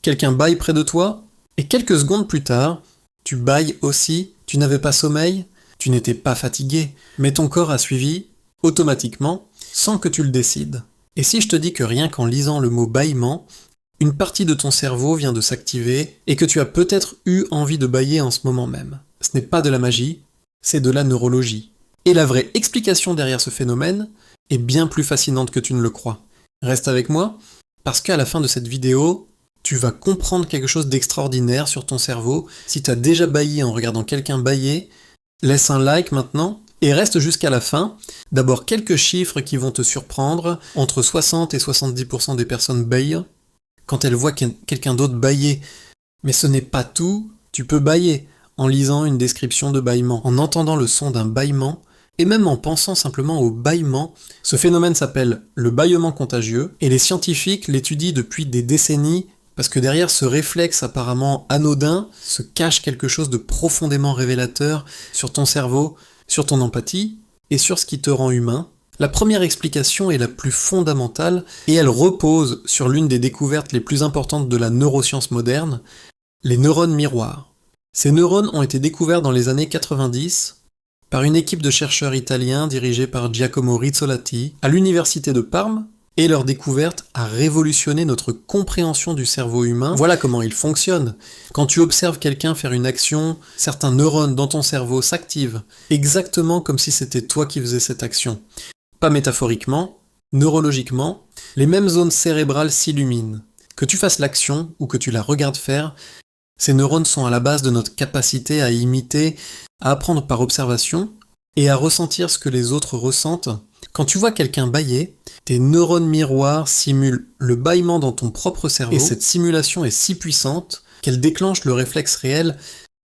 quelqu'un bâille près de toi, et quelques secondes plus tard, tu bâilles aussi, tu n'avais pas sommeil, tu n'étais pas fatigué, mais ton corps a suivi, automatiquement, sans que tu le décides. Et si je te dis que rien qu'en lisant le mot bâillement, une partie de ton cerveau vient de s'activer et que tu as peut-être eu envie de bâiller en ce moment même. Ce n'est pas de la magie, c'est de la neurologie. Et la vraie explication derrière ce phénomène est bien plus fascinante que tu ne le crois. Reste avec moi, parce qu'à la fin de cette vidéo, tu vas comprendre quelque chose d'extraordinaire sur ton cerveau. Si tu as déjà bâillé en regardant quelqu'un bâiller, laisse un like maintenant et reste jusqu'à la fin. D'abord quelques chiffres qui vont te surprendre. Entre 60 et 70% des personnes bâillent quand elles voient quelqu'un d'autre bâiller. Mais ce n'est pas tout, tu peux bâiller en lisant une description de bâillement, en entendant le son d'un bâillement, et même en pensant simplement au bâillement. Ce phénomène s'appelle le bâillement contagieux, et les scientifiques l'étudient depuis des décennies, parce que derrière ce réflexe apparemment anodin se cache quelque chose de profondément révélateur sur ton cerveau, sur ton empathie, et sur ce qui te rend humain. La première explication est la plus fondamentale, et elle repose sur l'une des découvertes les plus importantes de la neuroscience moderne, les neurones miroirs. Ces neurones ont été découverts dans les années 90 par une équipe de chercheurs italiens dirigée par Giacomo Rizzolatti à l'université de Parme, et leur découverte a révolutionné notre compréhension du cerveau humain. Voilà comment il fonctionne. Quand tu observes quelqu'un faire une action, certains neurones dans ton cerveau s'activent, exactement comme si c'était toi qui faisais cette action. Pas métaphoriquement, neurologiquement, les mêmes zones cérébrales s'illuminent. Que tu fasses l'action ou que tu la regardes faire, ces neurones sont à la base de notre capacité à imiter, à apprendre par observation et à ressentir ce que les autres ressentent. Quand tu vois quelqu'un bâiller, tes neurones miroirs simulent le bâillement dans ton propre cerveau, et cette simulation est si puissante qu'elle déclenche le réflexe réel.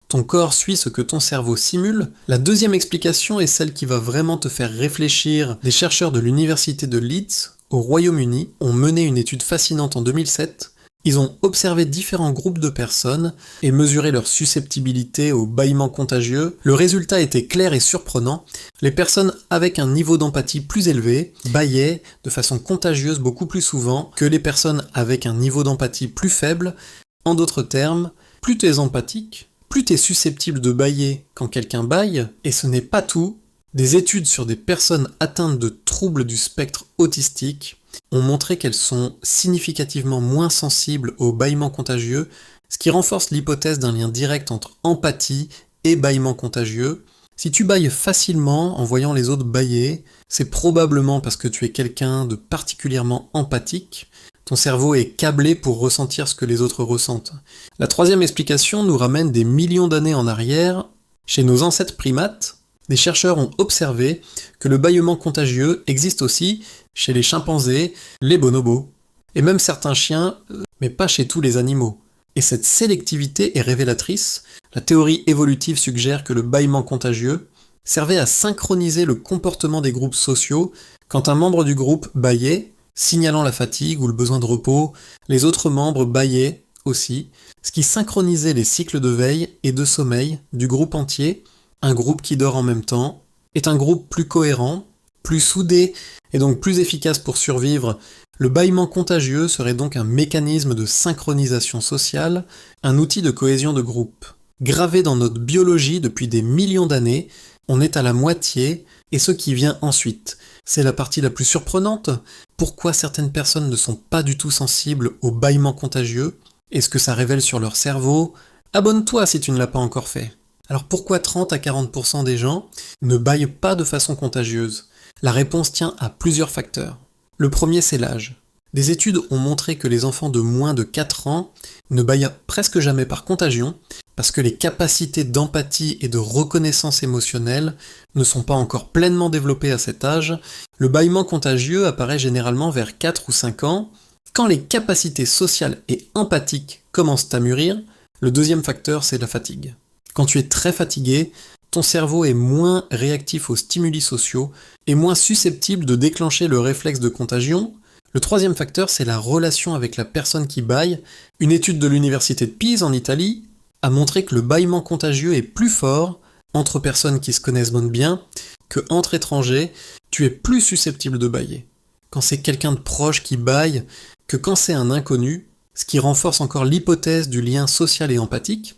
Ton corps suit ce que ton cerveau simule. La deuxième explication est celle qui va vraiment te faire réfléchir. Des chercheurs de l'université de Leeds, au Royaume-Uni, ont mené une étude fascinante en 2007. Ils ont observé différents groupes de personnes et mesuré leur susceptibilité au bâillement contagieux. Le résultat était clair et surprenant. Les personnes avec un niveau d'empathie plus élevé bâillaient de façon contagieuse beaucoup plus souvent que les personnes avec un niveau d'empathie plus faible. En d'autres termes, plus tu es empathique, plus tu es susceptible de bâiller quand quelqu'un bâille, et ce n'est pas tout. Des études sur des personnes atteintes de troubles du spectre autistique ont montré qu'elles sont significativement moins sensibles au bâillement contagieux, ce qui renforce l'hypothèse d'un lien direct entre empathie et bâillement contagieux. Si tu bâilles facilement en voyant les autres bâiller, c'est probablement parce que tu es quelqu'un de particulièrement empathique. Ton cerveau est câblé pour ressentir ce que les autres ressentent. La troisième explication nous ramène des millions d'années en arrière. Chez nos ancêtres primates, des chercheurs ont observé que le bâillement contagieux existe aussi chez les chimpanzés, les bonobos, et même certains chiens, mais pas chez tous les animaux. Et cette sélectivité est révélatrice. La théorie évolutive suggère que le bâillement contagieux servait à synchroniser le comportement des groupes sociaux. Quand un membre du groupe bâillait, signalant la fatigue ou le besoin de repos, les autres membres bâillaient aussi, ce qui synchronisait les cycles de veille et de sommeil du groupe entier. Un groupe qui dort en même temps est un groupe plus cohérent, plus soudé et donc plus efficace pour survivre. Le bâillement contagieux serait donc un mécanisme de synchronisation sociale, un outil de cohésion de groupe. Gravé dans notre biologie depuis des millions d'années, on est à la moitié, et ce qui vient ensuite. C'est la partie la plus surprenante. Pourquoi certaines personnes ne sont pas du tout sensibles au bâillement contagieux? Est-ce que ça révèle sur leur cerveau? Abonne-toi si tu ne l'as pas encore fait. Alors pourquoi 30 à 40% des gens ne bâillent pas de façon contagieuse? La réponse tient à plusieurs facteurs. Le premier, c'est l'âge. Des études ont montré que les enfants de moins de 4 ans ne bâillent presque jamais par contagion, parce que les capacités d'empathie et de reconnaissance émotionnelle ne sont pas encore pleinement développées à cet âge. Le bâillement contagieux apparaît généralement vers 4 ou 5 ans. Quand les capacités sociales et empathiques commencent à mûrir, le deuxième facteur, c'est la fatigue. Quand tu es très fatigué, ton cerveau est moins réactif aux stimuli sociaux et moins susceptible de déclencher le réflexe de contagion. Le troisième facteur, c'est la relation avec la personne qui bâille. Une étude de l'université de Pise en Italie a montré que le bâillement contagieux est plus fort entre personnes qui se connaissent bien que entre étrangers. Tu es plus susceptible de bâiller quand c'est quelqu'un de proche qui bâille que quand c'est un inconnu. ce qui renforce encore l'hypothèse du lien social et empathique.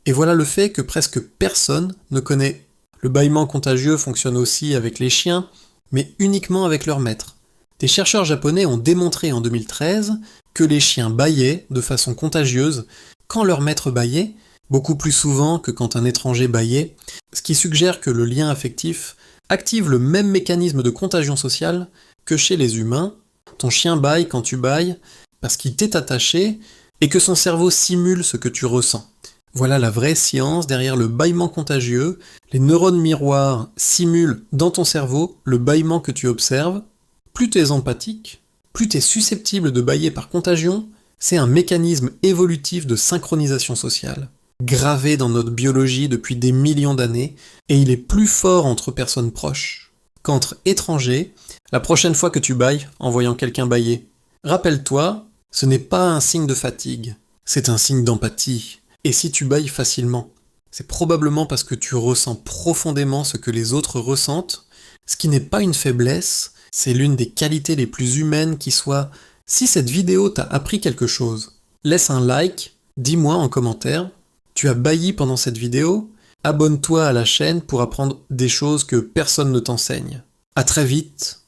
Et voilà le fait que presque personne ne connaît. Le bâillement contagieux fonctionne aussi avec les chiens, mais uniquement avec leur maître. Des chercheurs japonais ont démontré en 2013 que les chiens bâillaient de façon contagieuse quand leur maître bâillait, beaucoup plus souvent que quand un étranger bâillait, ce qui suggère que le lien affectif active le même mécanisme de contagion sociale que chez les humains. Ton chien bâille quand tu bâilles parce qu'il t'est attaché et que son cerveau simule ce que tu ressens. Voilà la vraie science derrière le bâillement contagieux. Les neurones miroirs simulent dans ton cerveau le bâillement que tu observes. Plus tu es empathique, plus tu es susceptible de bâiller par contagion, c'est un mécanisme évolutif de synchronisation sociale, gravé dans notre biologie depuis des millions d'années, et il est plus fort entre personnes proches qu'entre étrangers, la prochaine fois que tu bâilles en voyant quelqu'un bâiller. Rappelle-toi, ce n'est pas un signe de fatigue, c'est un signe d'empathie. Et si tu bâilles facilement, c'est probablement parce que tu ressens profondément ce que les autres ressentent, ce qui n'est pas une faiblesse, c'est l'une des qualités les plus humaines qui soit. Si cette vidéo t'a appris quelque chose, laisse un like, dis-moi en commentaire, tu as bâilli pendant cette vidéo, abonne-toi à la chaîne pour apprendre des choses que personne ne t'enseigne. À très vite